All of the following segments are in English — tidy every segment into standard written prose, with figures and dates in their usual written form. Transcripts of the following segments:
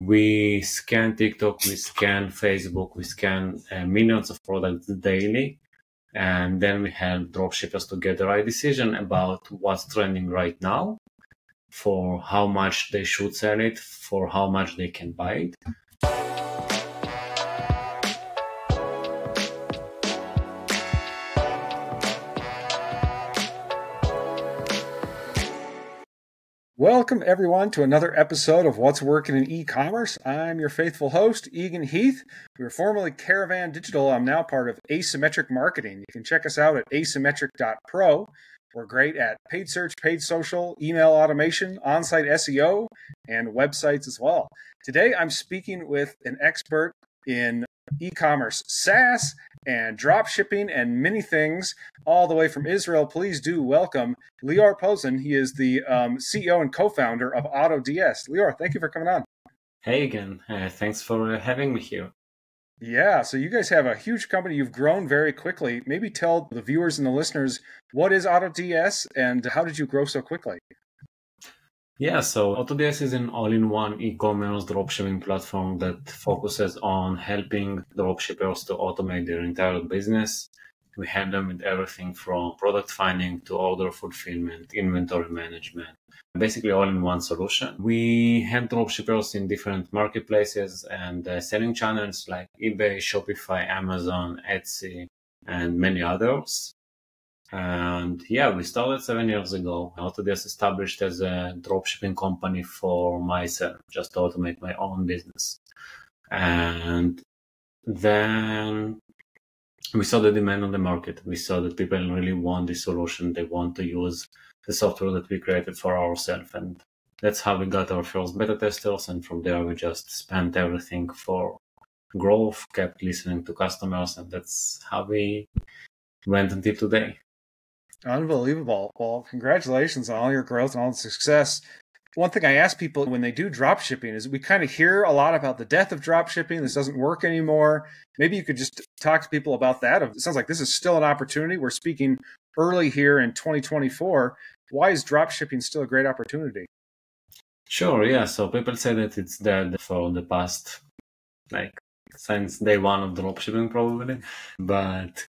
We scan TikTok, we scan Facebook, we scan millions of products daily. And then we help dropshippers to get the right decision about what's trending right now, for how much they should sell it, for how much they can buy it. Welcome, everyone, to another episode of What's Working in E-Commerce. I'm your faithful host, Eagan Heath. We were formerly Caravan Digital. I'm now part of Asymmetric Marketing. You can check us out at asymmetric.pro. We're great at paid search, paid social, email automation, on-site SEO, and websites as well. Today, I'm speaking with an expert in e-commerce SaaS and dropshipping and many things all the way from Israel. Please do welcome Lior Pozin. He is the CEO and co-founder of AutoDS. Lior, thank you for coming on. Hey again, thanks for having me here. Yeah, so you guys have a huge company. You've grown very quickly. Maybe tell the viewers and the listeners, what is AutoDS and how did you grow so quickly? Yeah, so AutoDS is an all-in-one e-commerce dropshipping platform that focuses on helping dropshippers to automate their entire business. We help them with everything from product finding to order fulfillment, inventory management, basically all-in-one solution. We help dropshippers in different marketplaces and selling channels like eBay, Shopify, Amazon, Etsy, and many others. And yeah, we started 7 years ago. AutoDS established as a dropshipping company for myself, just to automate my own business. And then we saw the demand on the market. We saw that people really want this solution. They want to use the software that we created for ourselves. And that's how we got our first beta testers. And from there, we just spent everything for growth, kept listening to customers. And that's how we went until today. Unbelievable. Well, congratulations on all your growth and all the success. One thing I ask people when they do drop shipping is we kind of hear a lot about the death of drop shipping. This doesn't work anymore. Maybe you could just talk to people about that. It sounds like this is still an opportunity. We're speaking early here in 2024. Why is drop shipping still a great opportunity? Sure, yeah. So people say that it's dead for the past, since day one of dropshipping probably. But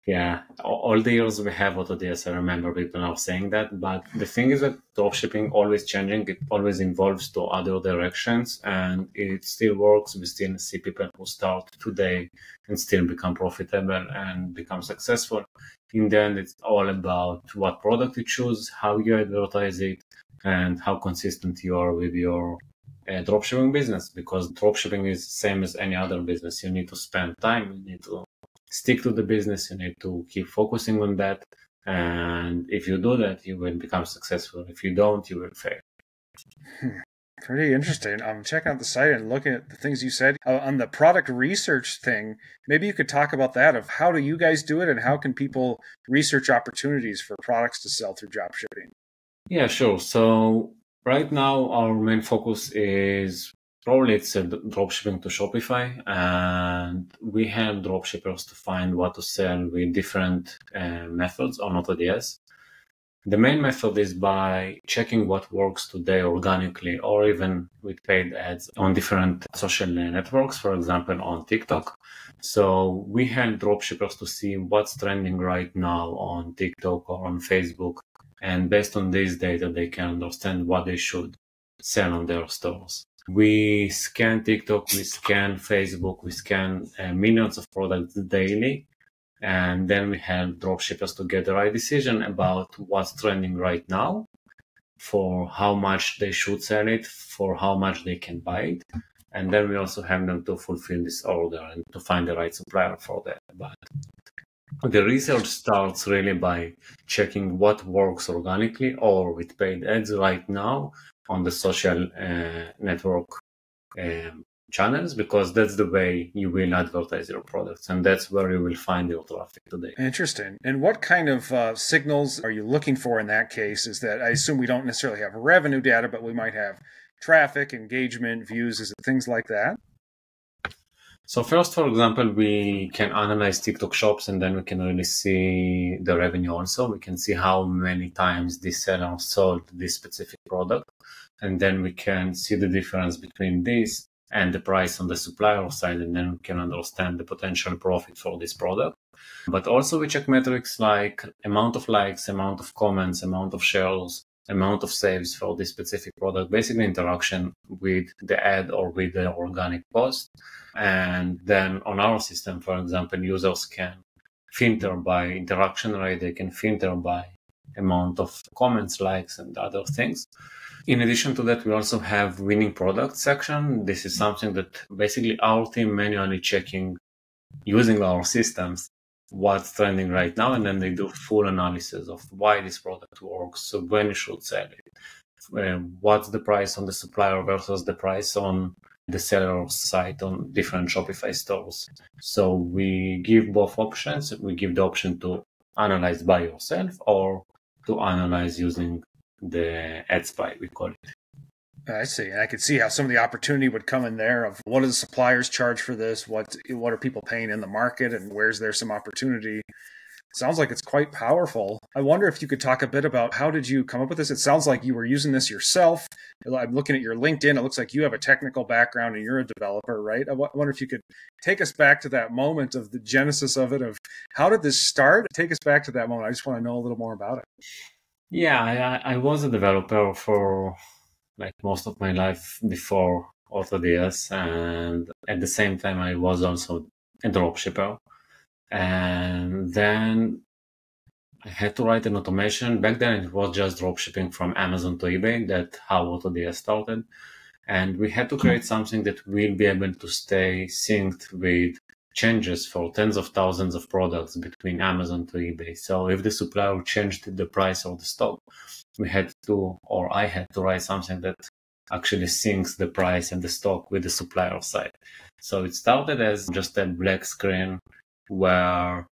yeah, all the years we have AutoDS, I remember people are saying that. But the thing is that dropshipping always changing. It always evolves to other directions, and it still works. We still see people who start today and still become profitable and become successful. In the end, it's all about what product you choose, how you advertise it, and how consistent you are with your dropshipping business. Because dropshipping is the same as any other business. You need to spend time. You need to stick to the business. You need to keep focusing on that. And if you do that, you will become successful. If you don't, you will fail. Pretty interesting. I'm checking out the site and looking at the things you said. On the product research thing, maybe you could talk about that, of how do you guys do it and how can people research opportunities for products to sell through dropshipping? Yeah, sure. So right now, our main focus is probably it's dropshipping to Shopify, and we help dropshippers to find what to sell with different methods on AutoDS. The main method is by checking what works today organically or even with paid ads on different social networks, for example, on TikTok. So we help dropshippers to see what's trending right now on TikTok or on Facebook. And based on this data, they can understand what they should sell on their stores. We scan TikTok, we scan Facebook, we scan millions of products daily. And then we help dropshippers to get the right decision about what's trending right now, for how much they should sell it, for how much they can buy it. And then we also help them to fulfill this order and to find the right supplier for that. But the research starts really by checking what works organically or with paid ads right now on the social network channels, because that's the way you will advertise your products, and that's where you will find your traffic today. Interesting. And what kind of signals are you looking for in that case? Is that, I assume we don't necessarily have revenue data, but we might have traffic, engagement, views, is it things like that? So first, for example, we can analyze TikTok shops, and then we can really see the revenue also. We can see how many times this seller sold this specific product. and then we can see the difference between this and the price on the supplier side, and then we can understand the potential profit for this product. But also we check metrics like amount of likes, amount of comments, amount of shares, amount of saves for this specific product, basically interaction with the ad or with the organic post. And then on our system, for example, users can filter by interaction rate, they can filter by amount of comments, likes, and other things. In addition to that, we also have winning product section. This is something that basically our team manually checking using our systems what's trending right now, and then they do full analysis of why this product works, so when you should sell it, what's the price on the supplier versus the price on the seller's site on different Shopify stores. So we give both options. We give the option to analyze by yourself or to analyze using the ad spy, we call it. I see. And I could see how some of the opportunity would come in there of what do the suppliers charge for this? What are people paying in the market, and where's there some opportunity? Sounds like it's quite powerful. I wonder if you could talk a bit about how did you come up with this? It sounds like you were using this yourself. I'm looking at your LinkedIn. It looks like you have a technical background and you're a developer, right? I wonder if you could take us back to that moment of the genesis of it, of how did this start? Take us back to that moment. I just want to know a little more about it. Yeah, I was a developer for like most of my life before AutoDS, and at the same time I was also a dropshipper. And then I had to write an automation. Back then it was just dropshipping from Amazon to eBay. That's how AutoDS started. And we had to create something that will be able to stay synced with changes for tens of thousands of products between Amazon to eBay. So if the supplier changed the price of the stock, I had to write something that actually syncs the price and the stock with the supplier side. So it started as just a black screen where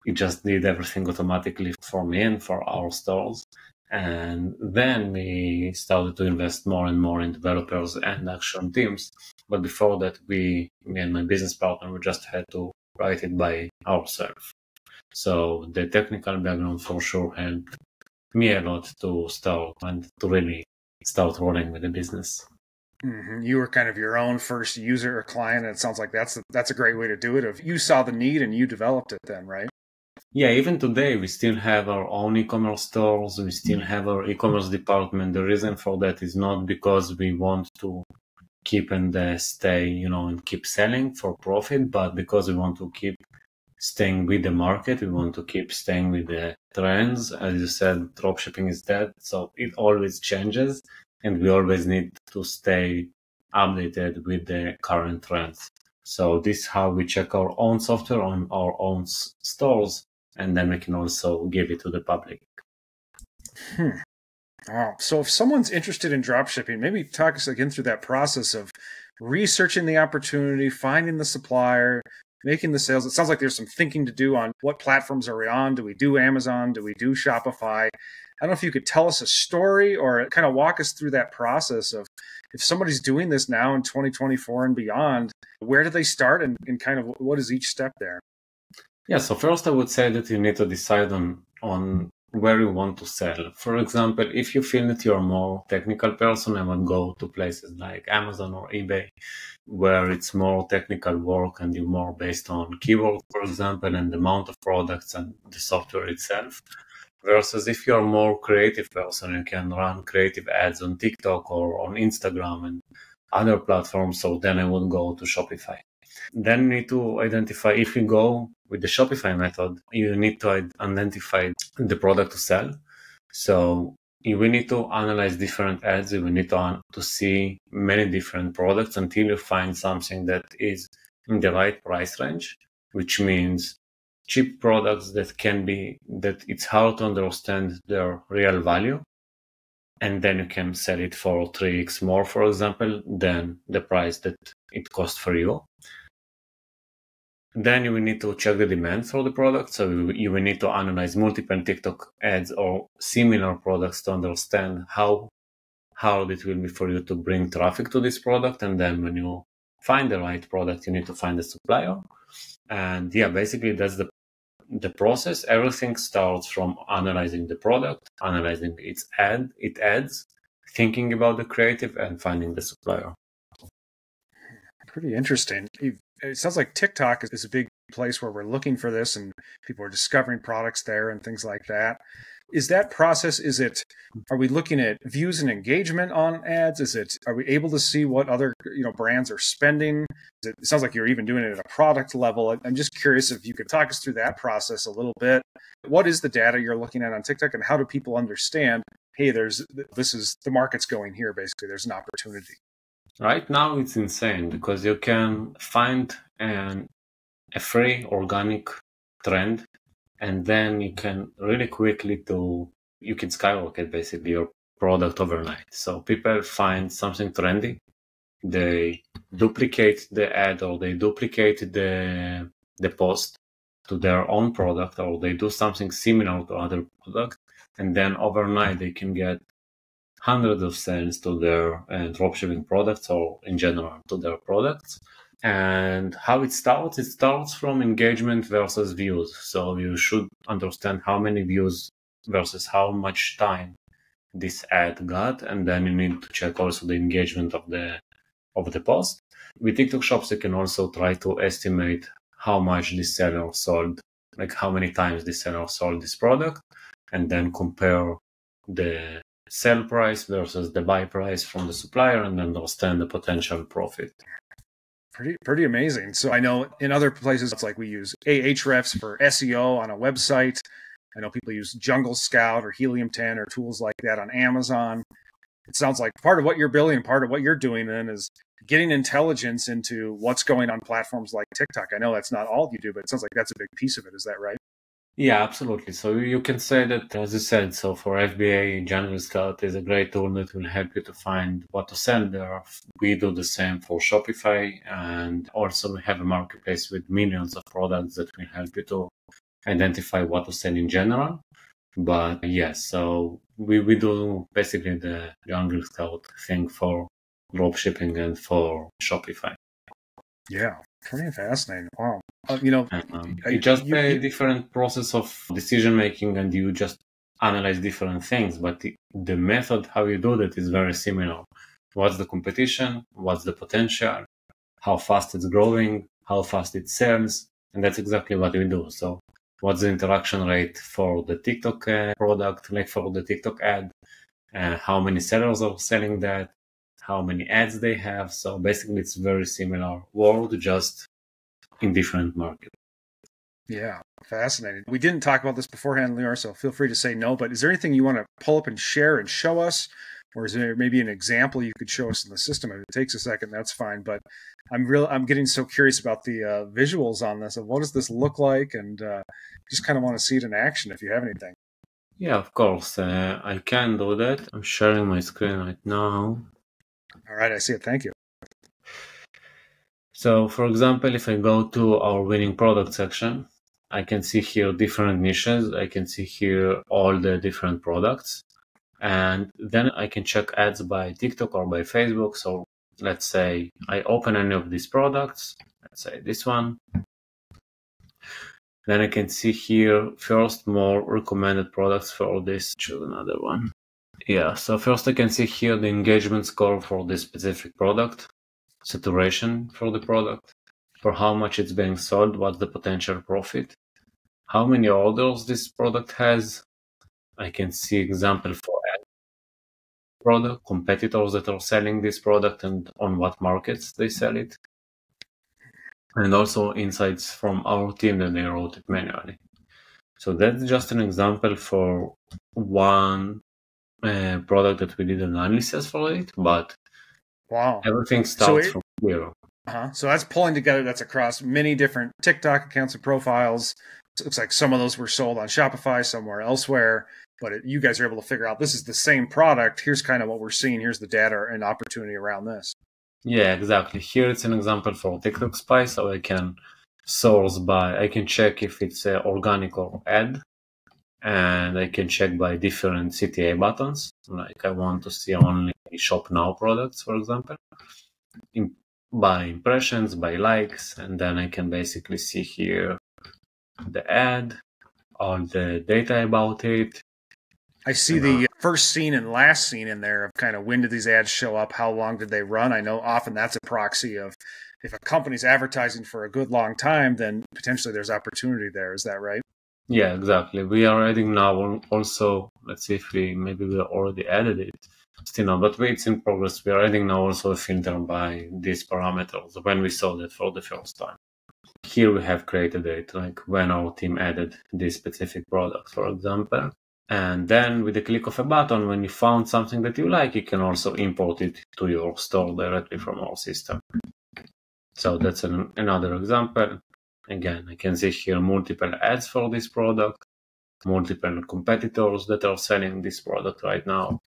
it just did everything automatically for me and for our stores. And then we started to invest more and more in developers and action teams. But before that, me and my business partner, we just had to write it by ourselves. So the technical background for sure helped me a lot to start and to really start rolling with the business. Mm-hmm. You were kind of your own first user or client, and it sounds like that's a great way to do it. If you saw the need and you developed it, then right? Yeah, even today we still have our own e-commerce stores. We still have our e-commerce department. The reason for that is not because we want to keep and stay, and keep selling for profit, but because we want to keep staying with the market. We want to keep staying with the trends. As you said, dropshipping is dead, so it always changes, and we always need to stay updated with the current trends. So this is how we check our own software on our own stores, and then we can also give it to the public. Oh, so if someone's interested in dropshipping, maybe talk us again through that process of researching the opportunity, finding the supplier, making the sales. It sounds like there's some thinking to do on what platforms are we on. Do we do Amazon? Do we do Shopify? I don't know if you could tell us a story or kind of walk us through that process of if somebody's doing this now in 2024 and beyond, where do they start and kind of what is each step there? Yeah, so first I would say that you need to decide on where you want to sell. For example, if you feel that you're a more technical person, I would go to places like Amazon or eBay, where it's more technical work and you're more based on keywords, for example, and the amount of products and the software itself. Versus if you're a more creative person, you can run creative ads on TikTok or on Instagram and other platforms. So then I would go to Shopify. Then you need to identify, if you go with the Shopify method, you need to identify the product to sell. So you will need to analyze different ads. You will need to see many different products until you find something that is in the right price range, which means cheap products that it's hard to understand their real value. And then you can sell it for 3x more, for example, than the price that it costs for you. Then you will need to check the demand for the product. So you will need to analyze multiple TikTok ads or similar products to understand how hard it will be for you to bring traffic to this product. And then when you find the right product, you need to find a supplier. And yeah, basically that's the process. Everything starts from analyzing the product, analyzing its ads, thinking about the creative and finding the supplier. Pretty interesting. It sounds like TikTok is a big place where we're looking for this and people are discovering products there and things like that. Is that process, are we looking at views and engagement on ads? Are we able to see what other brands are spending? It sounds like you're even doing it at a product level. I'm just curious if you could talk us through that process a little bit. What is the data you're looking at on TikTok, and how do people understand, hey, the market's going here, basically, there's an opportunity? Right now it's insane because you can find a free organic trend, and then you can really quickly you can skyrocket basically your product overnight. So people find something trendy, they duplicate the ad or they duplicate the post to their own product, or they do something similar to other product, and then overnight they can get hundreds of sales to their dropshipping products, or in general to their products. And how it starts from engagement versus views. So you should understand how many views versus how much time this ad got, and then you need to check also the engagement of the post. With TikTok Shops, you can also try to estimate how much this seller sold, like how many times this seller sold this product, and then compare the sell price versus the buy price from the supplier and understand the potential profit. Pretty amazing. So I know in other places, it's like we use Ahrefs for SEO on a website. I know people use Jungle Scout or Helium 10 or tools like that on Amazon. It sounds like part of what you're building, part of what you're doing then is getting intelligence into what's going on platforms like TikTok. I know that's not all you do, but it sounds like that's a big piece of it. Is that right? Yeah, absolutely. So you can say that, as you said, so for FBA, Jungle Scout is a great tool that will help you to find what to sell there. We do the same for Shopify, and also we have a marketplace with millions of products that will help you to identify what to sell in general. But yes, so we do basically the Jungle Scout thing for dropshipping and for Shopify. Yeah, pretty fascinating. Wow. It's just a different process of decision making, and you just analyze different things. But the method how you do that is very similar. What's the competition? What's the potential? How fast it's growing? How fast it sells? And that's exactly what we do. So what's the interaction rate for the TikTok product, like for the TikTok ad? How many sellers are selling that? How many ads they have? So basically it's very similar world, just in different markets. Yeah, fascinating. We didn't talk about this beforehand, Lior, so feel free to say no, but is there anything you want to pull up and share and show us? Or is there maybe an example you could show us in the system? If it takes a second, that's fine. But I'm getting so curious about the visuals on this, of what does this look like, and just kind of want to see it in action if you have anything. Yeah, of course. I can do that. I'm sharing my screen right now. All right, I see it. Thank you. So, for example, if I go to our winning product section, I can see here different niches. I can see here all the different products. And then I can check ads by TikTok or by Facebook. So let's say I open any of these products. Let's say this one. Then I can see here first more recommended products for this. Choose another one. Yeah, so first I can see here the engagement score for this specific product, saturation for the product, for how much it's being sold, what's the potential profit, how many orders this product has. I can see example for ad product, competitors that are selling this product and on what markets they sell it. And also insights from our team that they wrote it manually. So that's just an example for one product that we did an analysis for it, but wow, everything starts from zero. So that's pulling together, that's across many different TikTok accounts and profiles. It looks like some of those were sold on Shopify, somewhere elsewhere, but you guys are able to figure out this is the same product. Here's kind of what we're seeing. Here's the data and opportunity around this. Yeah, exactly. Here it's an example for TikTok Spy, so I can source by, I can check if it's organic or ad, and I can check by different CTA buttons. Like I want to see only Shop Now products, for example, by impressions, by likes, and then I can basically see here the ad, all the data about it. I see the first seen and last seen in there of kind of when did these ads show up, how long did they run. I know often that's a proxy of if a company's advertising for a good long time, then potentially there's opportunity there. Is that right? Yeah, exactly. We are adding now also, let's see if maybe we already added it. Still not, but it's in progress. We are adding now also a filter by these parameters when we saw that for the first time. Here we have created it, like when our team added this specific product, for example. And then with the click of a button, when you found something that you like, you can also import it to your store directly from our system. So that's another example. Again, I can see here multiple ads for this product, multiple competitors that are selling this product right now,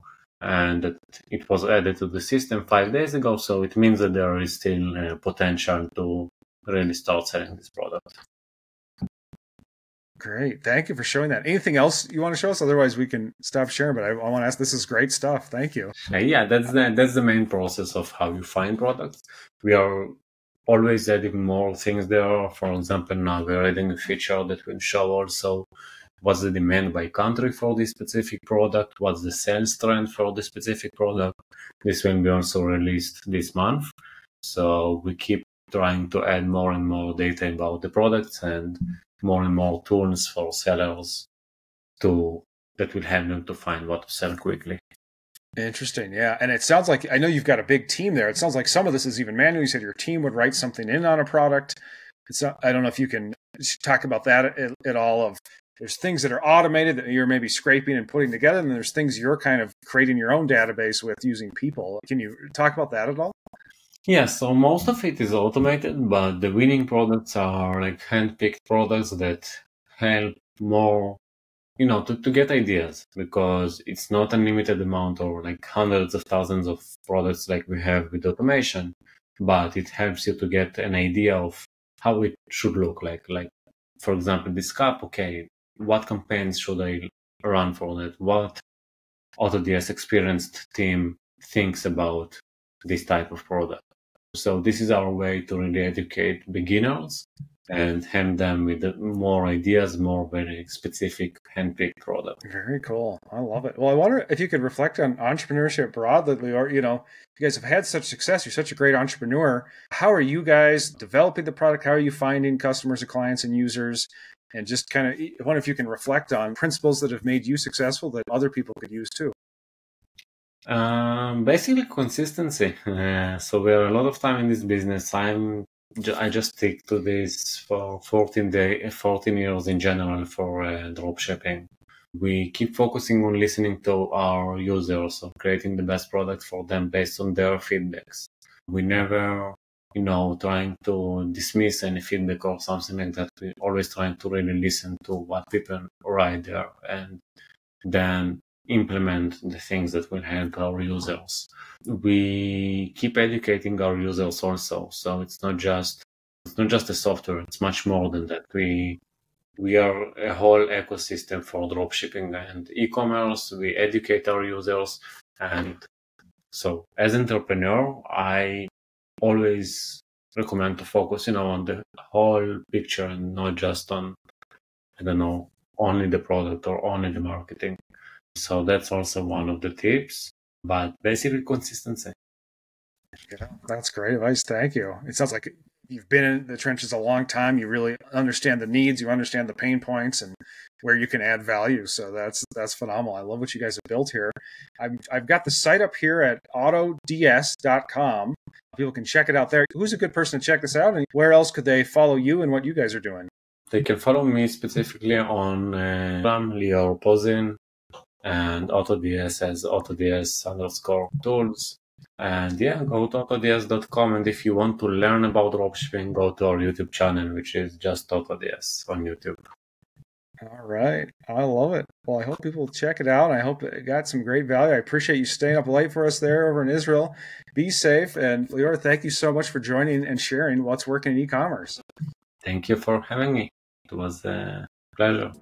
and that it was added to the system 5 days ago. So it means that there is still potential to really start selling this product. Great. Thank you for showing that. Anything else you want to show us? Otherwise, we can stop sharing. But I want to ask, this is great stuff. Thank you. Yeah, that's the main process of how you find products. We are always adding more things there. For example, now we're adding a feature that will show also what's the demand by country for this specific product, what's the sales trend for the specific product. This will be also released this month. So we keep trying to add more and more data about the products and more tools for sellers that will help them to find what to sell quickly. Interesting. Yeah. And it sounds like, I know you've got a big team there. It sounds like some of this is even manual. You said your team would write something in on a product. I don't know if you can talk about that at all. Of there's things that are automated that you're maybe scraping and putting together, and there's things you're kind of creating your own database with using people. Can you talk about that at all? Yeah, so most of it is automated, but the winning products are like hand-picked products that help more, to get ideas, because it's not a limited amount or like hundreds of thousands of products like we have with automation, but it helps you to get an idea of how it should look like. Like, for example, this cup, okay, what campaigns should I run for that? What AutoDS experienced team thinks about this type of product? So this is our way to really educate beginners and help them with more ideas, more very specific hand-picked product. Very cool. I love it. Well, I wonder if you could reflect on entrepreneurship broadly, or, you guys have had such success. You're such a great entrepreneur. How are you guys developing the product? How are you finding customers and clients and users? And just kind of, I wonder if you can reflect on principles that have made you successful that other people could use too. Basically consistency. So we are a lot of time in this business. I just stick to this for 14 years in general for dropshipping. We keep focusing on listening to our users, so creating the best product for them based on their feedbacks. We never, trying to dismiss any feedback or something like that. We're always trying to really listen to what people write there and then implement the things that will help our users. We keep educating our users also, so it's not just a software, it's much more than that. We are a whole ecosystem for dropshipping and e-commerce. We educate our users, and so as an entrepreneur, I always recommend to focus on the whole picture and not just on only the product or only the marketing. So that's also one of the tips, but basically consistency. Yeah, that's great advice. Thank you. It sounds like you've been in the trenches a long time. You really understand the needs. You understand the pain points and where you can add value. So that's phenomenal. I love what you guys have built here. I've got the site up here at AutoDS.com. People can check it out there. Who's a good person to check this out, and where else could they follow you and what you guys are doing? They can follow me specifically on Lior Pozin, and AutoDS as AutoDS_tools. And yeah, go to AutoDS.com. And if you want to learn about dropshipping, go to our YouTube channel, which is just AutoDS on YouTube. All right. I love it. Well, I hope people check it out. I hope it got some great value. I appreciate you staying up late for us there over in Israel. Be safe. And Lior, thank you so much for joining and sharing what's working in e-commerce. Thank you for having me. It was a pleasure.